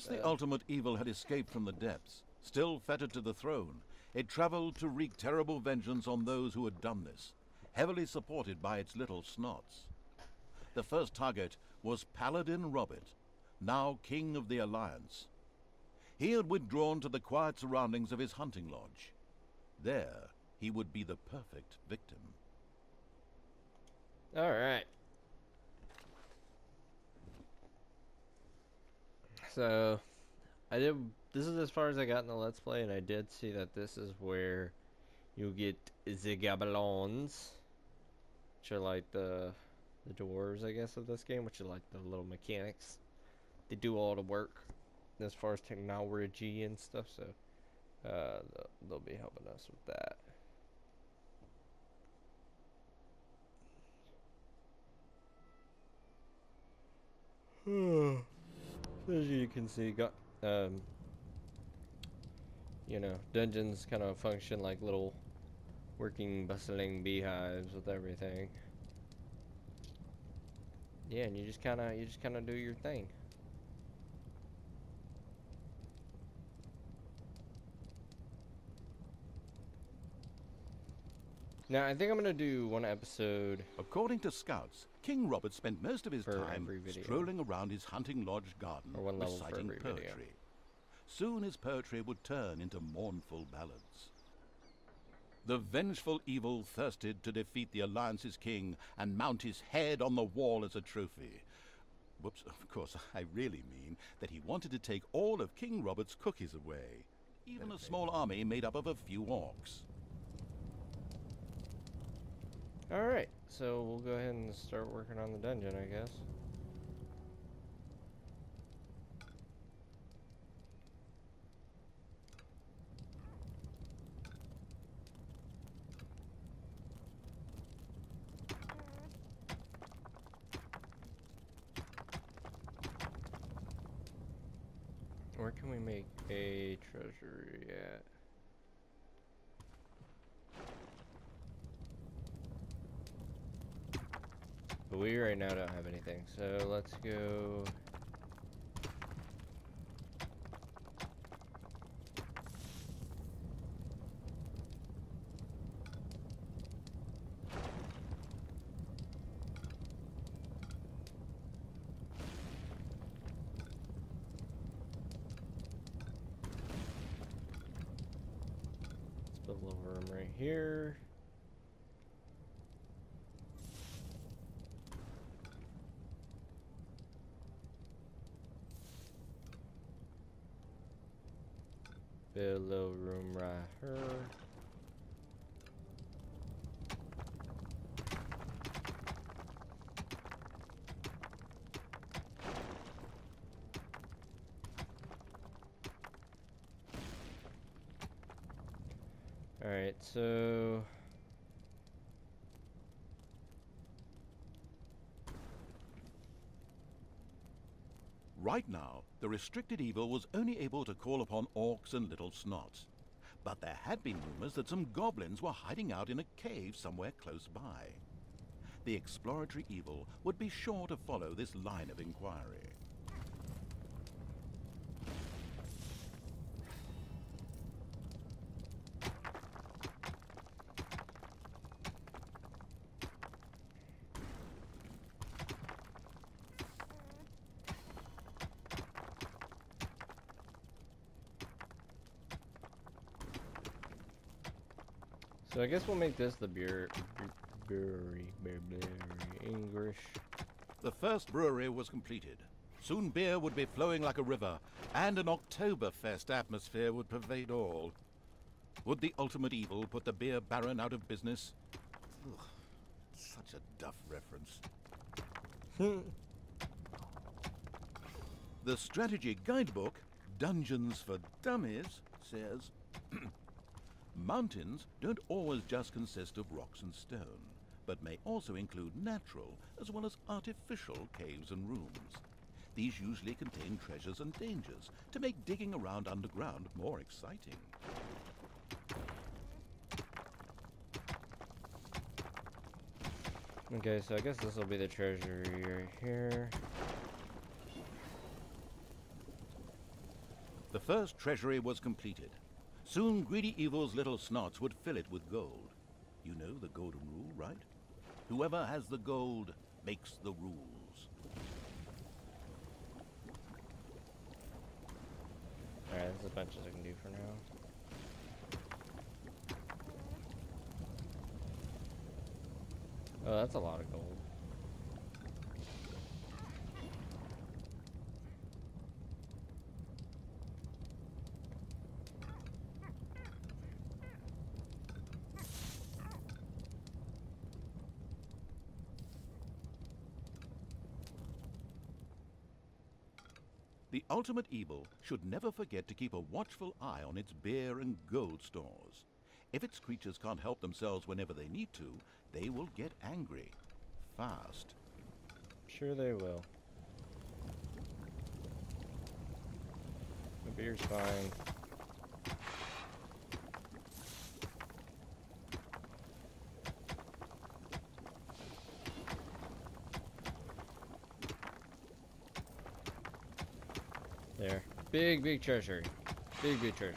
Once the ultimate evil had escaped from the depths, still fettered to the throne, it traveled to wreak terrible vengeance on those who had done this, heavily supported by its little snots. The first target was Paladin Robert, now king of the Alliance. He had withdrawn to the quiet surroundings of his hunting lodge. There, he would be the perfect victim. All right. So, this is as far as I got in the Let's Play, and I did see that this is where you get the Gabalons, which are like the dwarves, I guess, of this game, which are like the little mechanics. They do all the work as far as technology and stuff, so they'll be helping us with that. As you can see, you know, dungeons kind of function like little working, bustling beehives with everything. Yeah, and you just kind of do your thing. Now, I think I'm gonna do one episode. According to scouts, King Robert spent most of his time strolling around his hunting lodge garden, reciting poetry. Soon his poetry would turn into mournful ballads. The vengeful evil thirsted to defeat the Alliance's king and mount his head on the wall as a trophy. Whoops, of course, I really mean that he wanted to take all of King Robert's cookies away, even a small army made up of a few orcs. Alright, so we'll go ahead and start working on the dungeon, I guess. Where can we make a treasury at? But we right now don't have anything, so let's go. Let's build a little room right here. Build a little room right here. Alright, so Right now, the restricted evil was only able to call upon orcs and little snots. But there had been rumors that some goblins were hiding out in a cave somewhere close by. The exploratory evil would be sure to follow this line of inquiry. So I guess we'll make this the brewery English. The first brewery was completed. Soon beer would be flowing like a river, and an Oktoberfest atmosphere would pervade all. Would the ultimate evil put the beer baron out of business? Ugh, such a duff reference. The strategy guidebook, Dungeons for Dummies, says mountains don't always just consist of rocks and stone, but may also include natural as well as artificial caves and rooms. These usually contain treasures and dangers to make digging around underground more exciting. Okay, so I guess this will be the treasury right here. The first treasury was completed. Soon greedy evil's little snots would fill it with gold. You know the golden rule, right? Whoever has the gold makes the rules. Alright, that's as much as I can do for now. Oh, that's a lot of gold. The ultimate evil should never forget to keep a watchful eye on its beer and gold stores. If its creatures can't help themselves whenever they need to, they will get angry. Fast. Sure they will. The beer's fine. There. Big treasury. Big treasury.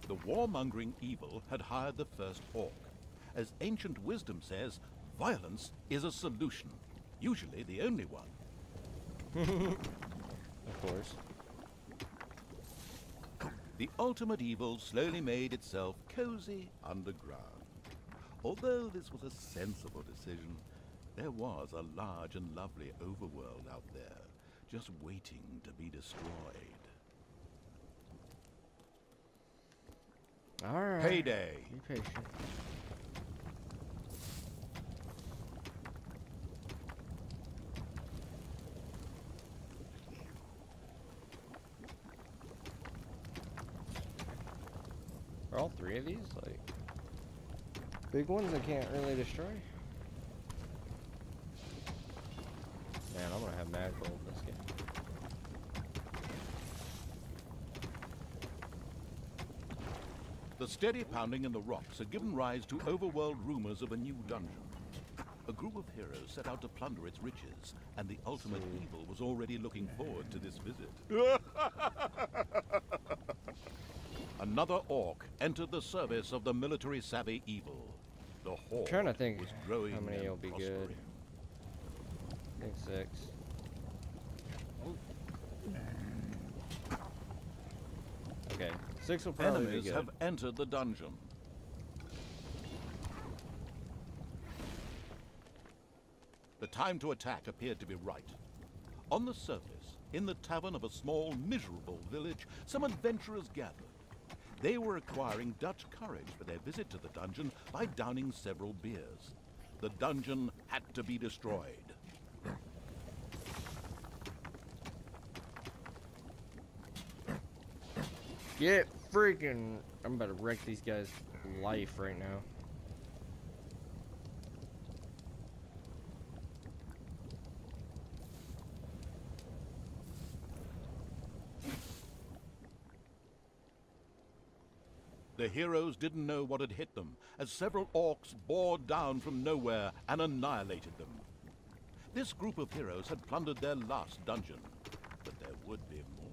The warmongering evil had hired the first orc. As ancient wisdom says, violence is a solution, usually the only one. Of course. The ultimate evil slowly made itself cozy underground. Although this was a sensible decision, there was a large and lovely overworld out there, just waiting to be destroyed. Alright. Payday! Be patient. Are all three of these, like, big ones I can't really destroy? Man, I'm gonna have mad gold in this game. The steady pounding in the rocks had given rise to overworld rumors of a new dungeon. A group of heroes set out to plunder its riches, and the ultimate evil was already looking forward to this visit. Another orc entered the service of the military-savvy evil. The horde I'm trying to think was growing how many and will be prospering. good. I think 6. Okay, 6 will probably Enemies be good. have entered the dungeon. The time to attack appeared to be right. On the surface, in the tavern of a small, miserable village, some adventurers gathered. They were acquiring Dutch courage for their visit to the dungeon by downing several beers. The dungeon had to be destroyed. Get freaking... I'm about to wreck these guys' life right now. The heroes didn't know what had hit them, as several orcs bore down from nowhere and annihilated them. This group of heroes had plundered their last dungeon, but there would be more.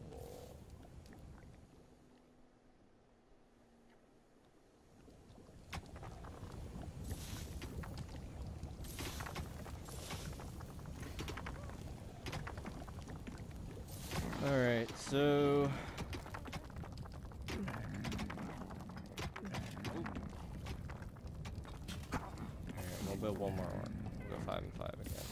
Alright, so... Alright, we'll build one more one. We'll go 5 and 5 again.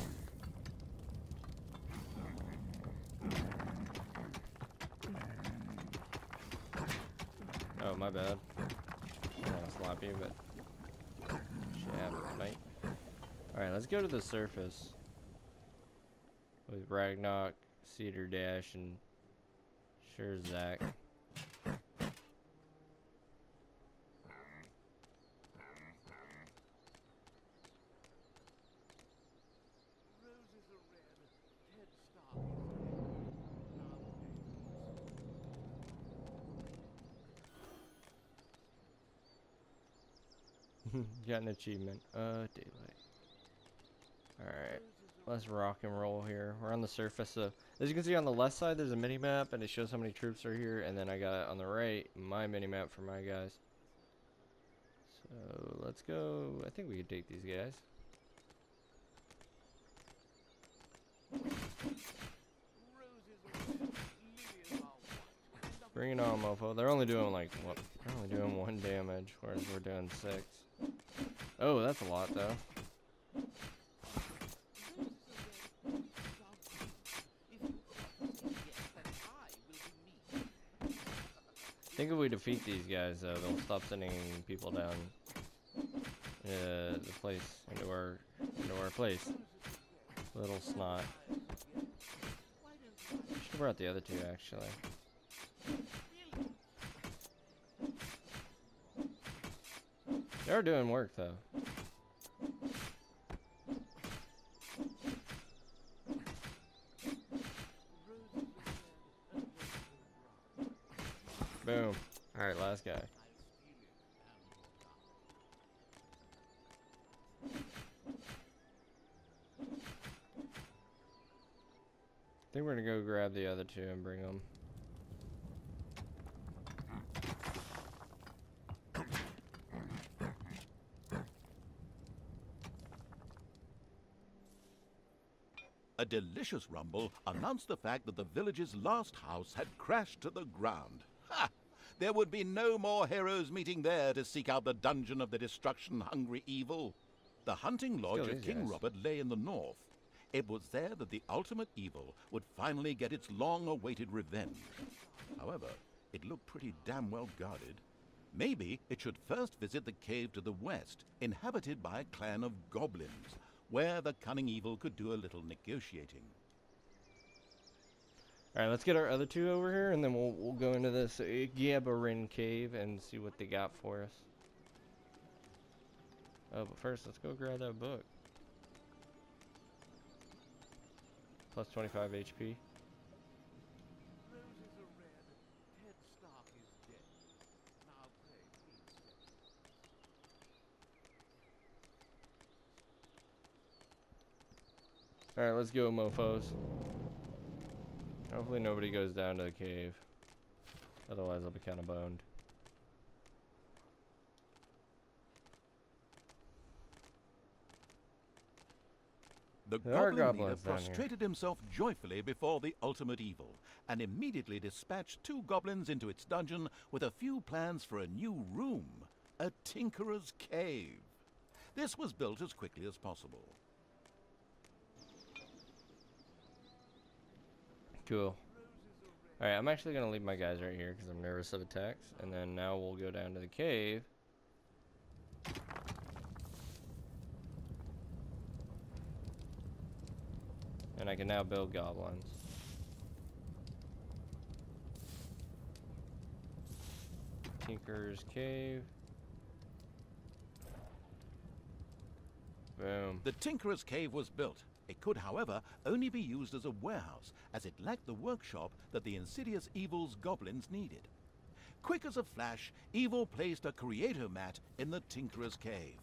Oh, my bad. I don't want to slap you, but... should have it, mate. Alright, let's go to the surface. With Ragnar, Cedar Dash, and sure Zach. Got an achievement. Daylight. Alright. Let's rock and roll here. We're on the surface. So, as you can see on the left side, there's a mini map, and it shows how many troops are here. And then I got on the right my mini map for my guys. So let's go. I think we can take these guys. Bring it on, mofo. They're only doing like what? They're only doing 1 damage, whereas we're doing 6. Oh, that's a lot though. I think if we defeat these guys, they'll stop sending people down the place into our place. Little snot. Should have brought the other two actually. They are doing work though. Boom. Alright, last guy. I think we're gonna go grab the other two and bring them. A delicious rumble announced the fact that the village's last house had crashed to the ground. Ha! There would be no more heroes meeting there to seek out the dungeon of the destruction-hungry evil. The hunting lodge of King Robert lay in the north. It was there that the ultimate evil would finally get its long-awaited revenge. However, it looked pretty damn well guarded. Maybe it should first visit the cave to the west, inhabited by a clan of goblins, where the cunning evil could do a little negotiating. Alright, let's get our other two over here, and then we'll go into this Gabarin cave and see what they got for us. Oh, but first, let's go grab that book. Plus 25 HP. Alright, let's go, mofos. Hopefully nobody goes down to the cave. Otherwise I'll be kind of boned. The goblin leader prostrated himself joyfully before the ultimate evil, and immediately dispatched 2 goblins into its dungeon with a few plans for a new room, a tinkerer's cave. This was built as quickly as possible. Cool. Alright, I'm actually going to leave my guys right here because I'm nervous of attacks. And then now we'll go down to the cave. And I can now build goblins. Tinker's Cave. Boom. The Tinkerer's Cave was built. It could, however, only be used as a warehouse, as it lacked the workshop that the insidious evil's goblins needed. Quick as a flash, Evil placed a creator mat in the Tinkerer's Cave.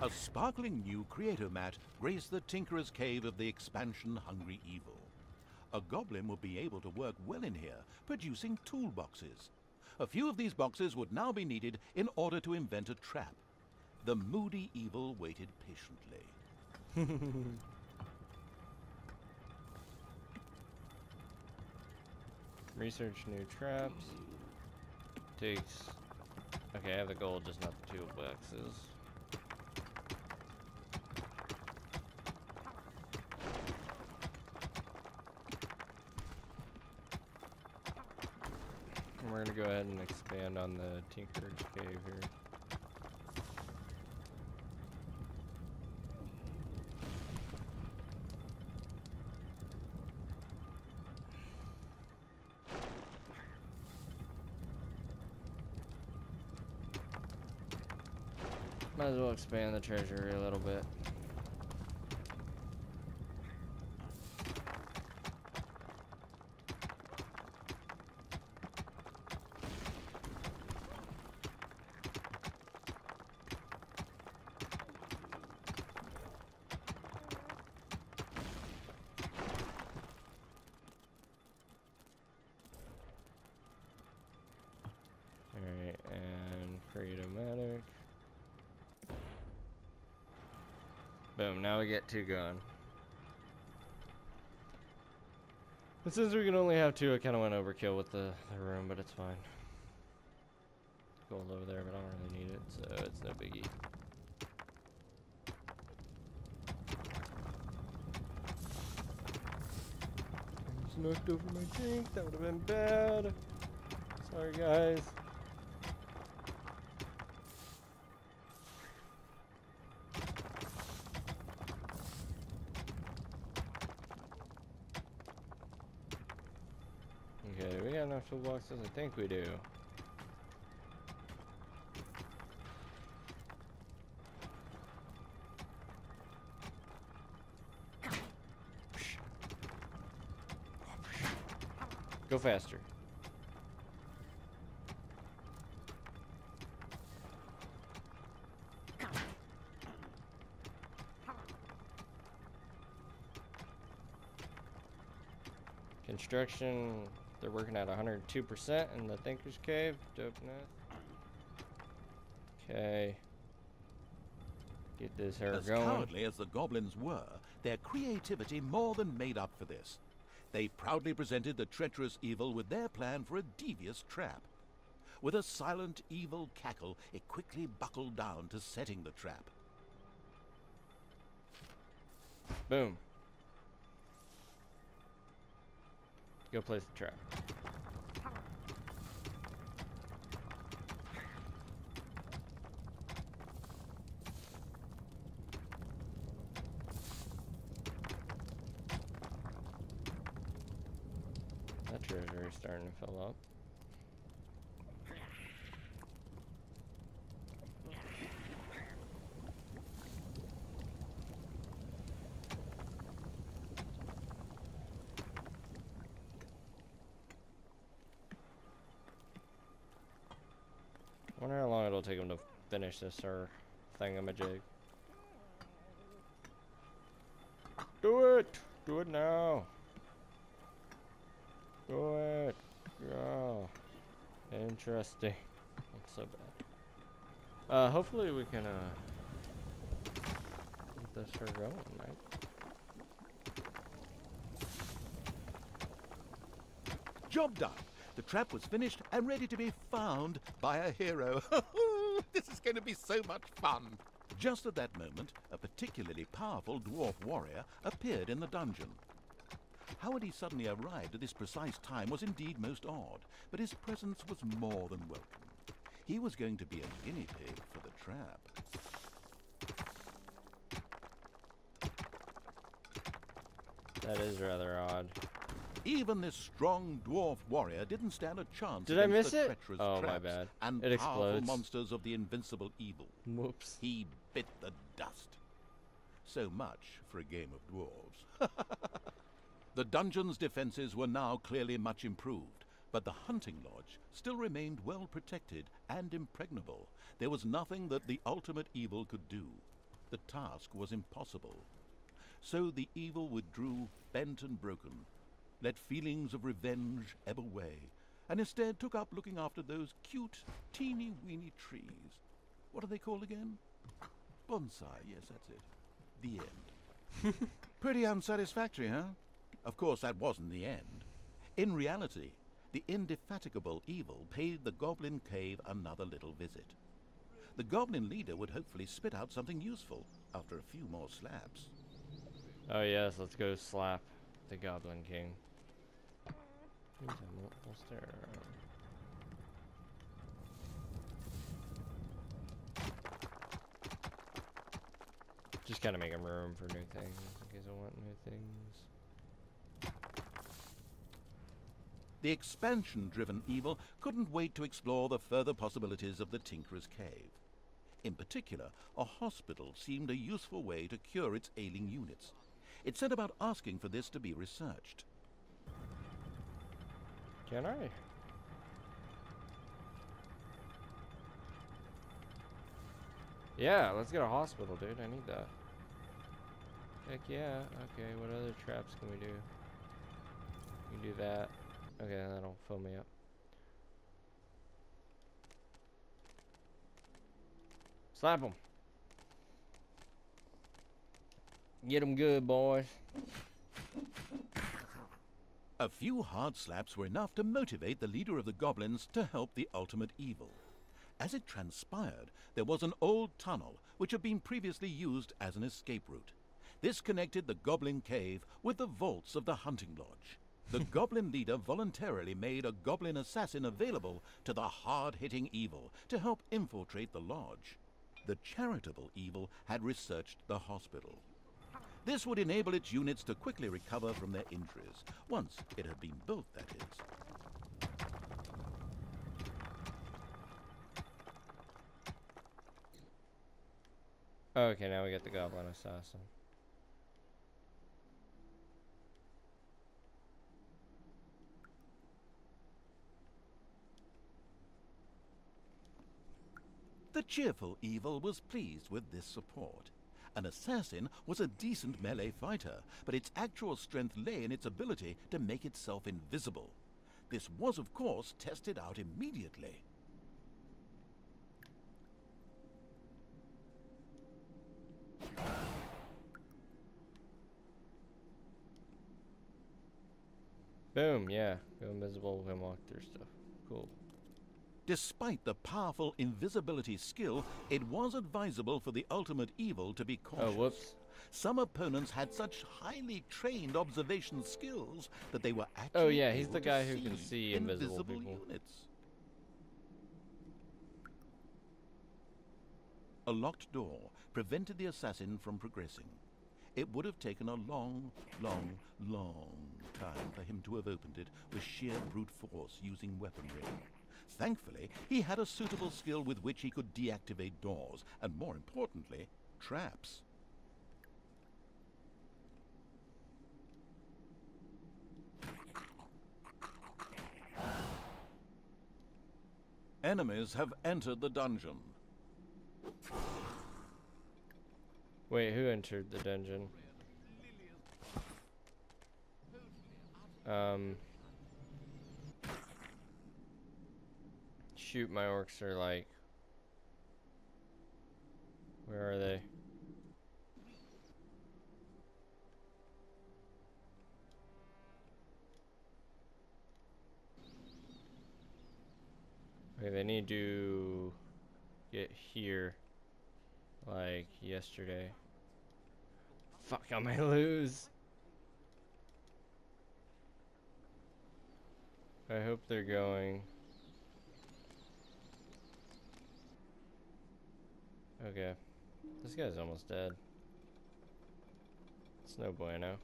A sparkling new creator mat graced the Tinkerer's Cave of the expansion-hungry evil. A goblin would be able to work well in here, producing toolboxes. A few of these boxes would now be needed in order to invent a trap. The moody evil waited patiently. Research new traps. Takes... Okay, I have the gold, just not the toolboxes. We're gonna go ahead and expand on the Tinker's Cave here. Might as well expand the treasury a little bit. Boom, now we get 2 going. And since we can only have 2, I kind of went overkill with the room, but it's fine. Gold over there, but I don't really need it, so it's no biggie. Just knocked over my drink, that would have been bad. Sorry, guys. Okay, we got enough toolboxes? I think we do. Go faster. Construction, they're working at 102% in the Thinker's Cave. Dopeness. Okay. Get this hair going. As cowardly as the goblins were, their creativity more than made up for this. They proudly presented the treacherous evil with their plan for a devious trap. With a silent, evil cackle, it quickly buckled down to setting the trap. Boom. Go place the trap. That treasury is starting to fill up. I wonder how long it'll take them to finish this or thingamajig. Do it! Do it now! Do it! Yeah. Interesting. Not so bad. Hopefully we can, get this her going, right? Job done. The trap was finished and ready to be found by a hero. This is going to be so much fun. Just at that moment, a particularly powerful dwarf warrior appeared in the dungeon. How had he suddenly arrived at this precise time was indeed most odd, but his presence was more than welcome. He was going to be a guinea pig for the trap. That is rather odd. Even this strong dwarf warrior didn't stand a chance. Did I miss against the it? treacherous Oh, my traps bad. and It powerful explodes. monsters of the invincible evil. Whoops. He bit the dust. So much for a game of dwarves. The dungeon's defenses were now clearly much improved, but the hunting lodge still remained well protected and impregnable. There was nothing that the ultimate evil could do. The task was impossible. So the evil withdrew, bent and broken, let feelings of revenge ebb away, and instead took up looking after those cute, teeny-weeny trees. What are they called again? Bonsai, yes, that's it. The end. Pretty unsatisfactory, huh? Of course, that wasn't the end. In reality, the indefatigable evil paid the Goblin Cave another little visit. The Goblin leader would hopefully spit out something useful after a few more slaps. Oh yes, let's go slap the Goblin King. Multiple stair. Just kind of making room for new things in case I want new things. The expansion-driven evil couldn't wait to explore the further possibilities of the Tinkerer's Cave. In particular, a hospital seemed a useful way to cure its ailing units. It set about asking for this to be researched. Can I? Yeah, let's get a hospital, dude. I need that. Heck yeah. Okay, what other traps can we do? We can do that. Okay, that'll fill me up. Slap him. Get him good, boys. A few hard slaps were enough to motivate the leader of the goblins to help the ultimate evil. As it transpired, there was an old tunnel which had been previously used as an escape route. This connected the goblin cave with the vaults of the hunting lodge. The goblin leader voluntarily made a goblin assassin available to the hard-hitting evil to help infiltrate the lodge. The charitable evil had researched the hospital. This would enable its units to quickly recover from their injuries, once it had been built, that is. Okay, now we get the goblin assassin. The cheerful evil was pleased with this support. An assassin was a decent melee fighter, but its actual strength lay in its ability to make itself invisible. This was, of course, tested out immediately. Boom, yeah. Go invisible and walk through stuff. Cool. Despite the powerful invisibility skill, it was advisable for the ultimate evil to be cautious. Oh, whoops. Some opponents had such highly trained observation skills that they were actually Oh yeah, he's able the to guy who can see invisible people. Units. A locked door prevented the assassin from progressing. It would have taken a long time for him to have opened it with sheer brute force using weaponry. Thankfully, he had a suitable skill with which he could deactivate doors, and more importantly, traps. Enemies have entered the dungeon. Wait, who entered the dungeon? Shoot, my orcs are like... Where are they? Okay, they need to get here like yesterday. Fuck, I might lose. I hope they're going. Okay. This guy's almost dead. It's no bueno.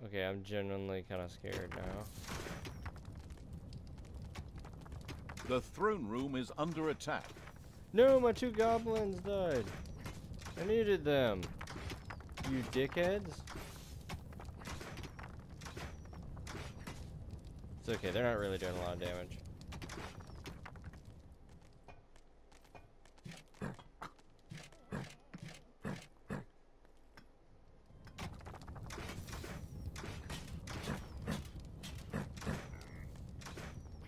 Okay, I'm genuinely kind of scared now. The throne room is under attack. No, my 2 goblins died. I needed them. You dickheads. It's okay, they're not really doing a lot of damage.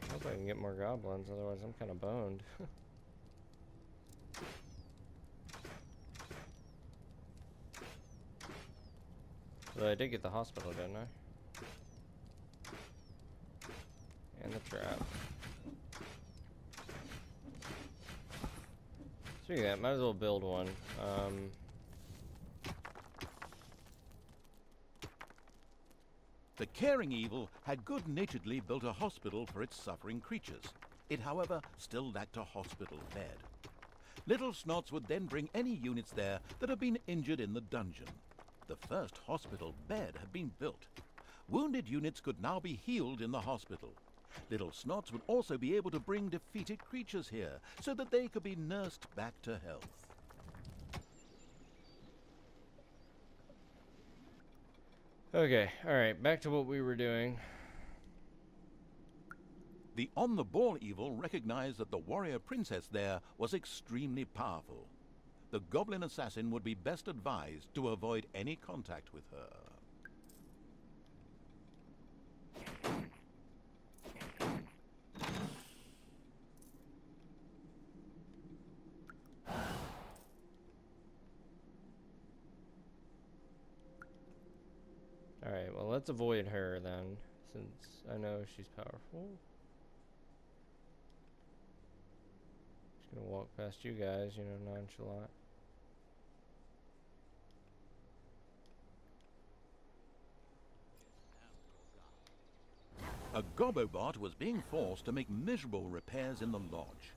I hope I can get more goblins, otherwise I'm kind of boned. Well, I did get the hospital, didn't I? And the trap. Speaking of that, might as well build one. The caring evil had good-naturedly built a hospital for its suffering creatures. It, however, still lacked a hospital bed. Little Snots would then bring any units there that had been injured in the dungeon. The first hospital bed had been built. Wounded units could now be healed in the hospital. Little Snots would also be able to bring defeated creatures here, so that they could be nursed back to health. Okay, alright, back to what we were doing. The on-the-ball evil recognized that the warrior princess there was extremely powerful. The goblin assassin would be best advised to avoid any contact with her. let's avoid her then, since I know she's powerful. Just gonna walk past you guys, you know, nonchalant. A Gobobot was being forced to make miserable repairs in the lodge.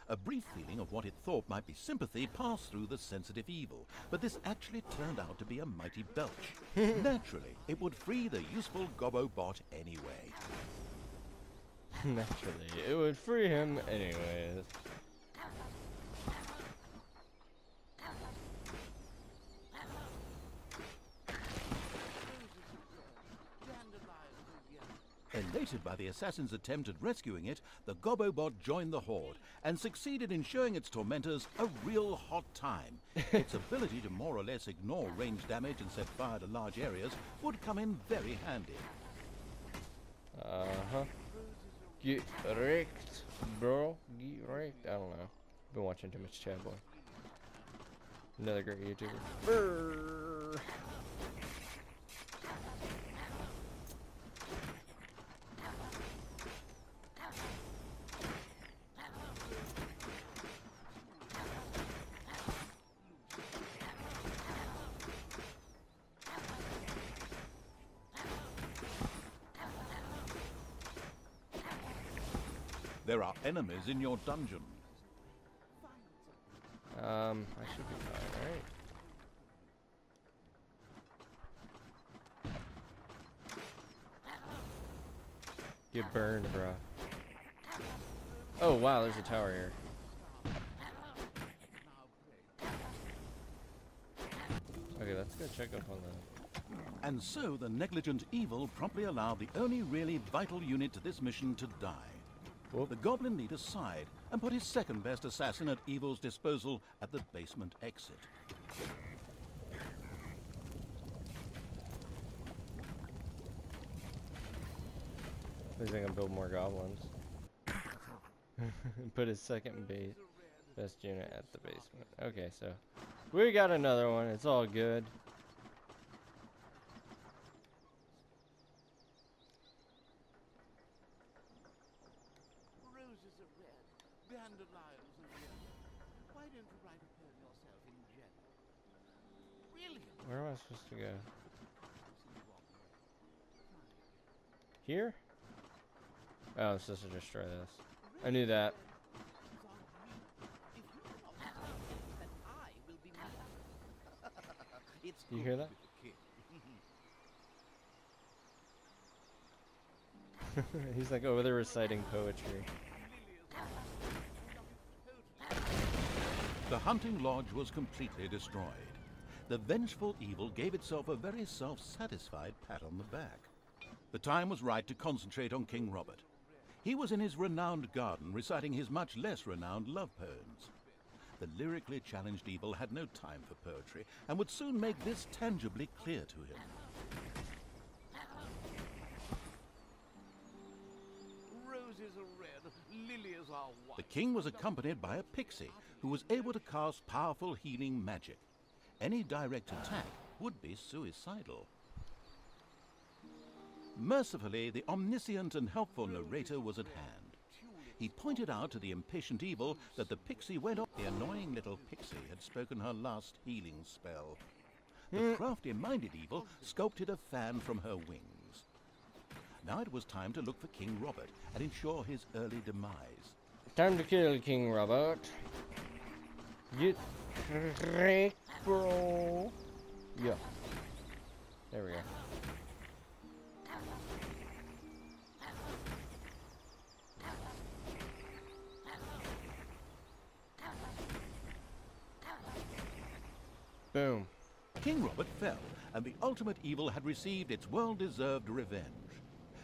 A brief feeling of what it thought might be sympathy passed through the sensitive evil, but this actually turned out to be a mighty belch. Naturally, it would free the useful Gobobot anyway. Naturally, it would free him anyways. Elated by the assassin's attempt at rescuing it, the Gobobot joined the horde and succeeded in showing its tormentors a real hot time. Its ability to more or less ignore ranged damage and set fire to large areas would come in very handy. Get wrecked, bro. Get wrecked. I don't know. Been watching too much Chad Boy. Another great YouTuber. Brrr. There are enemies in your dungeon. I should be fine, right? Get burned, bro. Oh wow, there's a tower here. Okay, let's go check up on that. And so the negligent evil promptly allowed the only really vital unit to this mission to die. Whoop. The goblin leader sighed and put his second best assassin at evil's disposal at the basement exit. He's gonna build more goblins. Put his second best unit at the basement. Okay, so we got another one. It's all good. Roses are red, dandelions are yellow. Why don't you write a poem yourself in general? Brilliant! Where am I supposed to go? Here? Oh, I'm supposed to destroy this. I knew that. Do you hear that? He's like over there reciting poetry. The hunting lodge was completely destroyed. The vengeful evil gave itself a very self-satisfied pat on the back. The time was right to concentrate on King Robert. He was in his renowned garden reciting his much less renowned love poems. The lyrically challenged evil had no time for poetry and would soon make this tangibly clear to him. Roses are red, lilies are white. The king was accompanied by a pixie who was able to cast powerful healing magic. Any direct attack would be suicidal. Mercifully, the omniscient and helpful narrator was at hand. He pointed out to the impatient evil that the pixie went off. The annoying little pixie had spoken her last healing spell. The crafty-minded evil sculpted a fan from her wings. Now it was time to look for King Robert and ensure his early demise. Time to kill King Robert. Get wrecked, bro. Yeah. There we go. Boom. King Robert fell, and the ultimate evil had received its well-deserved revenge.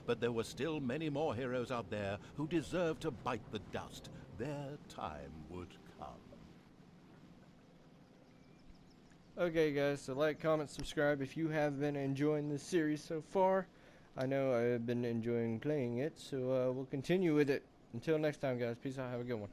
But there were still many more heroes out there who deserved to bite the dust. Their time would come. Okay guys, so like, comment, subscribe if you have been enjoying this series so far. I know I've been enjoying playing it, so we'll continue with it. Until next time guys, peace out, have a good one.